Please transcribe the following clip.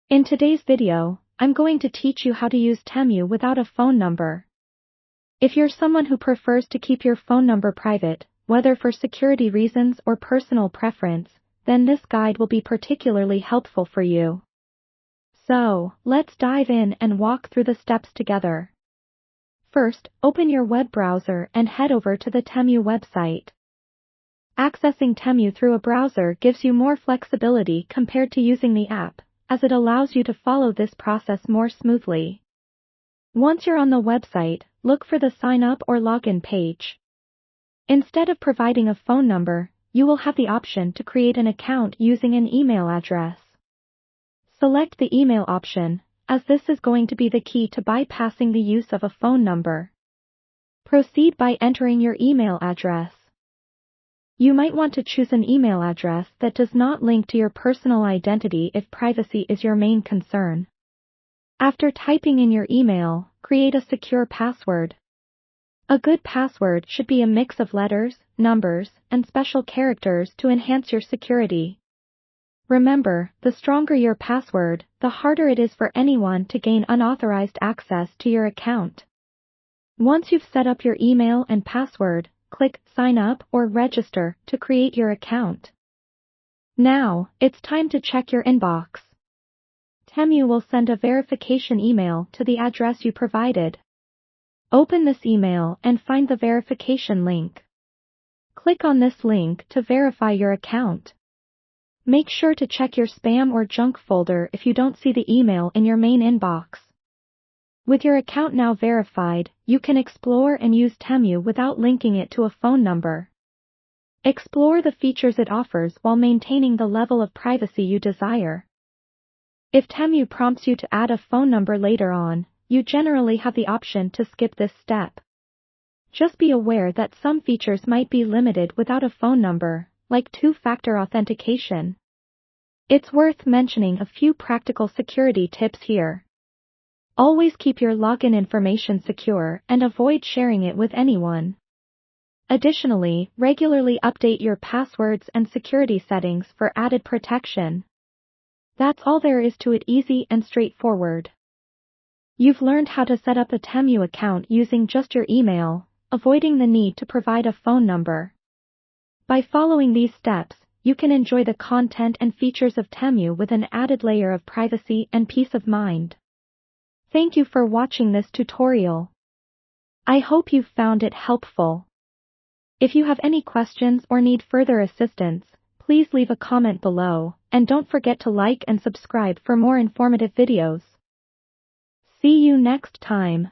In today's video, I'm going to teach you how to use Temu without a phone number. If you're someone who prefers to keep your phone number private, whether for security reasons or personal preference, then this guide will be particularly helpful for you. So, let's dive in and walk through the steps together. First, open your web browser and head over to the Temu website. Accessing Temu through a browser gives you more flexibility compared to using the app, as it allows you to follow this process more smoothly. Once you're on the website, look for the sign up or login page. Instead of providing a phone number, you will have the option to create an account using an email address. Select the email option, as this is going to be the key to bypassing the use of a phone number. Proceed by entering your email address. You might want to choose an email address that does not link to your personal identity if privacy is your main concern. After typing in your email, create a secure password. A good password should be a mix of letters, numbers, and special characters to enhance your security. Remember, the stronger your password, the harder it is for anyone to gain unauthorized access to your account. Once you've set up your email and password, click Sign Up or Register to create your account. Now, it's time to check your inbox. Temu will send a verification email to the address you provided. Open this email and find the verification link. Click on this link to verify your account. Make sure to check your spam or junk folder if you don't see the email in your main inbox. With your account now verified, you can explore and use Temu without linking it to a phone number. Explore the features it offers while maintaining the level of privacy you desire. If Temu prompts you to add a phone number later on, you generally have the option to skip this step. Just be aware that some features might be limited without a phone number, like two-factor authentication. It's worth mentioning a few practical security tips here. Always keep your login information secure and avoid sharing it with anyone. Additionally, regularly update your passwords and security settings for added protection. That's all there is to it, easy and straightforward. You've learned how to set up a Temu account using just your email, avoiding the need to provide a phone number. By following these steps, you can enjoy the content and features of Temu with an added layer of privacy and peace of mind. Thank you for watching this tutorial. I hope you found it helpful. If you have any questions or need further assistance, please leave a comment below, and don't forget to like and subscribe for more informative videos. See you next time.